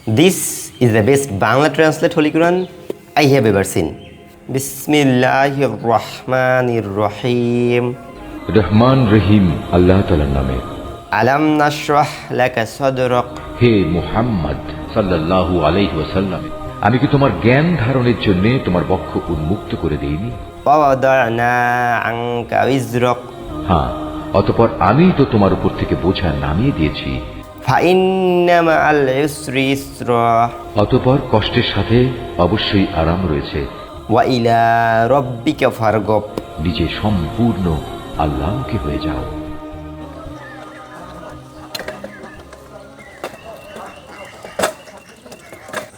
This is the best Bangla translate Holy Quran I have ever seen. Bismillahir Rahmanir Rahim. Rahman রহিম আল্লাহ তাআলার নামে। Alam nashrah laka sadrak. হে মুহাম্মদ সাল্লাল্লাহু আলাইহি ওয়াসাল্লাম, আমি কি তোমার জ্ঞান ধারণের জন্য তোমার বক্ষ উন্মুক্ত করে দেইনি? Wa wada'na anka wizrak. হ্যাঁ, অতঃপর আমি তো তোমার উপর থেকে বোঝা নামিয়ে দিয়েছি। Fa inna ma'al usri yusra. অতঃপর কষ্টের সাথে অবশ্যই আরাম রয়েছে। Wa ila rabbika farghab. নিজে সম্পূর্ণ আল্লাহকে হয়ে যাও।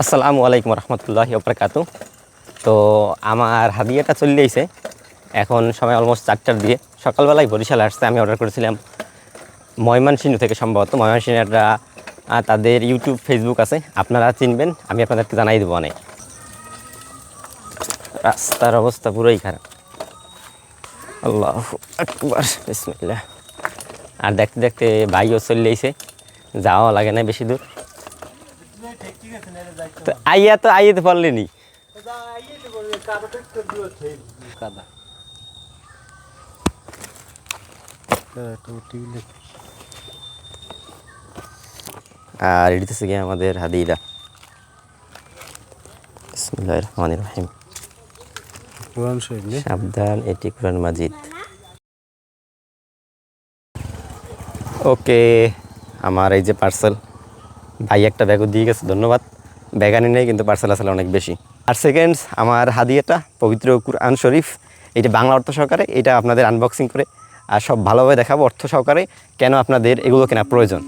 আসসালামু আলাইকুম রহমতুল্লাহি ওবরাকাতু। তো আমার হাদিয়াটা চলে এসেছে, এখন সময় অলমোস্ট 4টার দিকে। সকালবেলায় বরিশাল আসছে, আমি অর্ডার করেছিলাম ময়মনসিংহ থেকে, সম্ভবত ময়মনসিংহ একটা তাদের ইউটিউব ফেসবুক আছে, আপনারা চিনবেন, আমি আপনাদেরকে জানাই দেবো। অনেক রাস্তার অবস্থা পুরোই খারাপ। আল্লাহু আকবার, বিসমিল্লাহ। আর দেখতে দেখতে বাইও চলে এসেছে, যাওয়া লাগে না বেশি দূর। তো আইয়াতে পারলেনি। আর এটিতেছে গিয়ে আমাদের হাদিদা। বিসমিল্লাহির রহমানির রহিম। সাবধান, এটি কোরআন মাজিদ। ওকে, আমার এই যে পার্সেল, ভাই একটা ব্যাগও দিয়ে গেছে, ধন্যবাদ। ব্যাগ আনি নেই, কিন্তু পার্সেল আসলে অনেক বেশি। আর সেকেন্ডস, আমার হাদিয়াটা পবিত্র কুরআন শরীফ, এটা বাংলা অর্থ সহকারে, এটা আপনাদের আনবক্সিং করে আর সব ভালোভাবে দেখাবো অর্থ সহকারে, কেন আপনাদের এগুলো কেনা প্রয়োজন।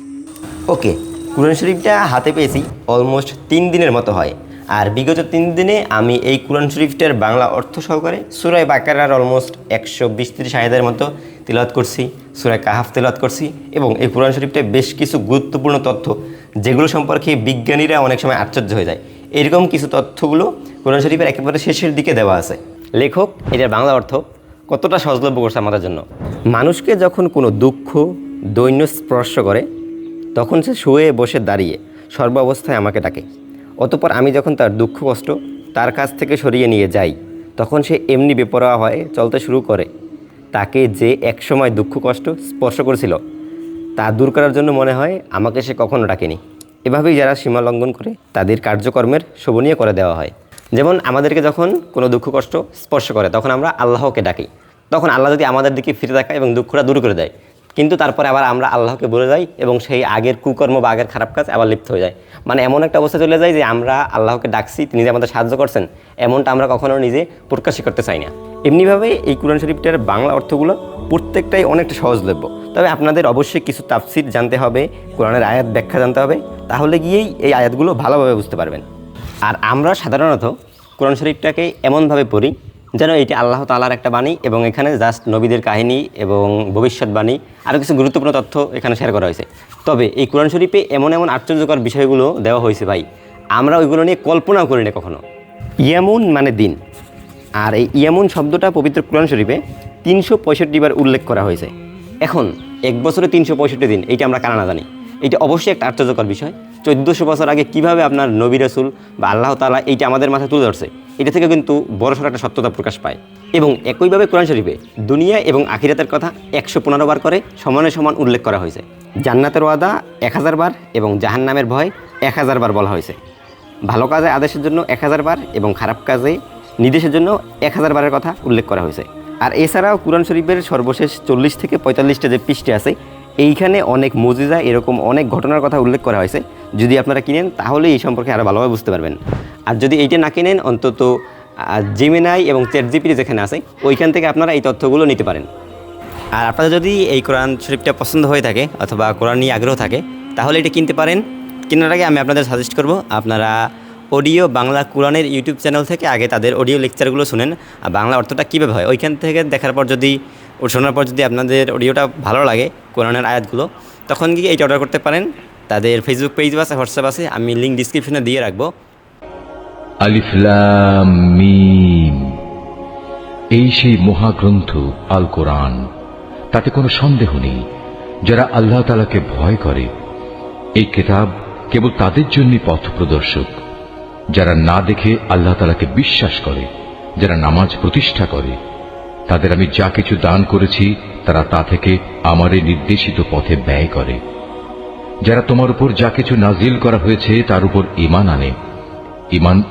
ওকে, কুরআন শরীফটা হাতে পেয়েছি অলমোস্ট 3 দিনের মতো হয়। আর বিগত 3 দিনে আমি এই কুরআন শরীফটার বাংলা অর্থ সহকারে সূরা বাকারার অলমোস্ট 120-30 আয়াতের মতো তিলাওয়াত করছি, সূরা কাহাফ তিলাওয়াত করছি। এবং এই কুরআন শরীফটায় বেশ কিছু গুরুত্বপূর্ণ তথ্য, যেগুলো সম্পর্কে বিজ্ঞানীরা অনেক সময় আশ্চর্য হয়ে যায়, এরকম কিছু তথ্যগুলো কুরআন শরীফের একেবারে শেষের দিকে দেওয়া আছে। লেখক এটার বাংলা অর্থ কতটা সহজলভ্য করছে আমাদের জন্য। মানুষকে যখন কোনো দুঃখ দৈন্য স্পর্শ করে, তখন সে শুয়ে বসে দাঁড়িয়ে সর্ব অবস্থায় আমাকে ডাকে। অতঃপর আমি যখন তার দুঃখ কষ্ট তার কাছ থেকে সরিয়ে নিয়ে যাই, তখন সে এমনি বেপরোয়া হয়ে চলতে শুরু করে। তাকে যে একসময় দুঃখ কষ্ট স্পর্শ করেছিল, তা দূর করার জন্য মনে হয় আমাকে সে কখনো ডাকেনি। এভাবেই যারা সীমা লঙ্ঘন করে, তাদের কার্যকর্মের শোভনীয় করে দেওয়া হয়। যেমন আমাদেরকে যখন কোনো দুঃখ কষ্ট স্পর্শ করে, তখন আমরা আল্লাহকে ডাকি, তখন আল্লাহ যদি আমাদের দিকে ফিরে তাকায় এবং দুঃখটা দূর করে দেয়, কিন্তু তারপরে আবার আমরা আল্লাহকে বলে যাই এবং সেই আগের কুকর্ম বা আগের খারাপ কাজ আবার লিপ্ত হয়ে যায়। মানে এমন একটা অবস্থা চলে যায় যে আমরা আল্লাহকে ডাকছি, তিনি যে আমাদের সাহায্য করছেন, এমনটা আমরা কখনো নিজে প্রকাশই করতে চাই না। এমনিভাবে এই কুরআন শরীফটার বাংলা অর্থগুলো প্রত্যেকটাই অনেকটা সহজলভ্য। তবে আপনাদের অবশ্যই কিছু তাফসির জানতে হবে, কোরআনের আয়াত ব্যাখ্যা জানতে হবে, তাহলে গিয়েই এই আয়াতগুলো ভালোভাবে বুঝতে পারবেন। আর আমরা সাধারণত কোরআন শরীফটাকে এমনভাবে পড়ি যেন এটি আল্লাহ তাআলার একটা বাণী, এবং এখানে জাস্ট নবীদের কাহিনী এবং ভবিষ্যৎবাণী আরও কিছু গুরুত্বপূর্ণ তথ্য এখানে শেয়ার করা হয়েছে। তবে এই কোরআন শরীফে এমন এমন আশ্চর্যকর বিষয়গুলো দেওয়া হয়েছে ভাই, আমরা ওইগুলো নিয়ে কল্পনাও করি না কখনো। ইয়ামুন মানে দিন, আর এই ইয়ামুন শব্দটা পবিত্র কোরআন শরীফে 365 বার উল্লেখ করা হয়েছে। এখন এক বছরে 365 দিন, এইটা আমরা কারা না জানি। এটা অবশ্যই একটা আশ্চর্যকর বিষয়। 1400 বছর আগে কিভাবে আপনার নবী রাসূল বা আল্লাহ তাআলা এইটা আমাদের মাথায় তুলে ধরছে, এটা থেকে কিন্তু বড়সড় একটা সত্যতা প্রকাশ পায়। এবং একইভাবে কোরআন শরীফে দুনিয়া এবং আখিরাতের কথা 115 বার করে সমানে সমান উল্লেখ করা হয়েছে। জান্নাতের ওয়াদা 1000 বার এবং জাহান্নামের ভয় 1000 বার বলা হয়েছে। ভালো কাজে আদেশের জন্য 1000 বার এবং খারাপ কাজে নির্দেশের জন্য 1000 বারের কথা উল্লেখ করা হয়েছে। আর এছাড়াও কুরআন শরীফের সর্বশেষ 40 থেকে 45টা যে পৃষ্ঠা আছে, এইখানে অনেক মুজিজা, এরকম অনেক ঘটনার কথা উল্লেখ করা হয়েছে। যদি আপনারা কিনেন তাহলে এই সম্পর্কে আরও ভালোভাবে বুঝতে পারবেন। আর যদি এইটা না কিনেন, অন্তত জেমিনাই এবং চ্যাটজিপিটি যেখানে আছে, ওইখান থেকে আপনারা এই তথ্যগুলো নিতে পারেন। আর আপনাদের যদি এই কোরআন শরীফটা পছন্দ হয়ে থাকে অথবা কোরআন নিয়ে আগ্রহ থাকে, তাহলে এটা কিনতে পারেন। কেনার আগে আমি আপনাদের সাজেস্ট করব, আপনারা অডিও বাংলা কোরআনের ইউটিউব চ্যানেল থেকে আগে তাদের অডিও লেকচারগুলো শুনেন, আর বাংলা অর্থটা কীভাবে হয় ওইখান থেকে দেখার পর যদি শোনার পর যদি আপনাদের অডিওটা ভালো লাগে, কোরআনের আয়াতগুলো, তখন গিয়ে এইটা অর্ডার করতে পারেন। তাদের ফেসবুক পেজ আছে, হোয়াটসঅ্যাপ আছে, আমি লিঙ্ক ডিসক্রিপশনে দিয়ে রাখবো। আলিফ লাম মিম, এই সেই মহাগ্রন্থ আল কোরআন, তাতে কোনো সন্দেহ নেই। যারা আল্লাহ তাআলাকে ভয় করে, এই কিতাব কেবল তাদের জন্যই পথ প্রদর্শক, যারা না দেখে আল্লাহ তাআলাকে বিশ্বাস করে, যারা নামাজ প্রতিষ্ঠা করে। তাদের আমি যা কিছু দান করেছি তারা তা থেকে আমারে নির্দেশিত পথে ব্যয় করে। যারা তোমার উপর যা কিছু নাজিল করা হয়েছে তার উপর ঈমান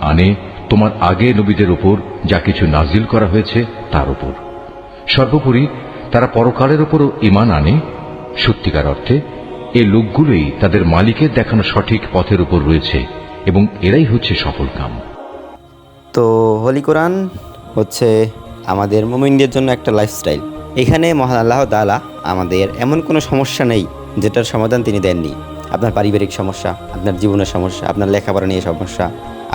আনে তোমার আগে নবীদের উপর যা কিছু নাজিল করা হয়েছে তার উপর। সর্বোপরি তারা পরকালের উপরও ঈমান আনে। সত্যিকার অর্থে এই লোকগুলোই তাদের মালিকের দেখানো সঠিক পথের উপর রয়েছে এবং এরাই হচ্ছে সফলকাম। তো হোলি কোরআন হচ্ছে আমাদের মুমিনদের জন্য একটা লাইফস্টাইল। এখানে মহান আল্লাহ তাআলা আমাদের এমন কোনো সমস্যা নেই যেটার সমাধান তিনি দেননি। আপনার পারিবারিক সমস্যা, আপনার জীবনের সমস্যা, আপনার লেখাপড়া নিয়ে সমস্যা,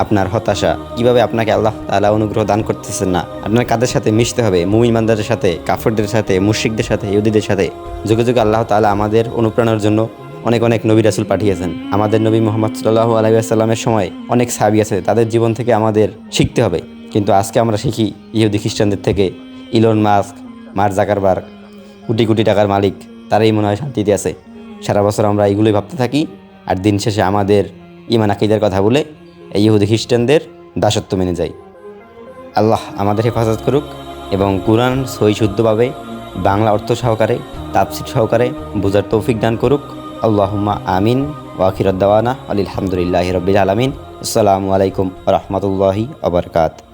আপনার হতাশা, কিভাবে আপনাকে আল্লাহ তাআলা অনুগ্রহ দান করতেছেন না, আপনার কাদের সাথে মিশতে হবে, মুমিন বান্দাদের সাথে, কাফেরদের সাথে, মুশরিকদের সাথে, ইহুদিদের সাথে। যুগে যুগে আল্লাহ তাআলা আমাদের অনুপ্রেরণার জন্য অনেক অনেক নবী রাসূল পাঠিয়েছেন। আমাদের নবী মুহাম্মদ সাল্লাল্লাহু আলাইহি ওয়াসাল্লামের সময় অনেক সাহাবী আছে, তাদের জীবন থেকে আমাদের শিখতে হবে। কিন্তু আজকে আমরা শিখি ইহুদি খ্রিস্টানদের থেকে। Elon Musk, mark Zuckerberg, crore crore টাকার মালিক, তারাই মনে হয় শান্তিতে আছে। সারা বছর আমরা এইগুলোই ভাবতে থাকি, আর দিন শেষে আমাদের ঈমান আকীদার কথা বলে এই ইহুদি খ্রিস্টানদের দাসত্ব মেনে যাই। আল্লাহ আমাদের হেফাজত করুক এবং কুরআন সহি শুদ্ধভাবে বাংলা অর্থ সহকারে, তাফসীর সহকারে বোঝার তৌফিক দান করুক। আল্লাহুম্মা আমিন। ওয়া আখিরুদ দাওয়ানা আলহামদুলিল্লাহি রাব্বিল আলামিন। আসসালামু আলাইকুম ওয়া রাহমাতুল্লাহি ওয়া বারাকাতুহু।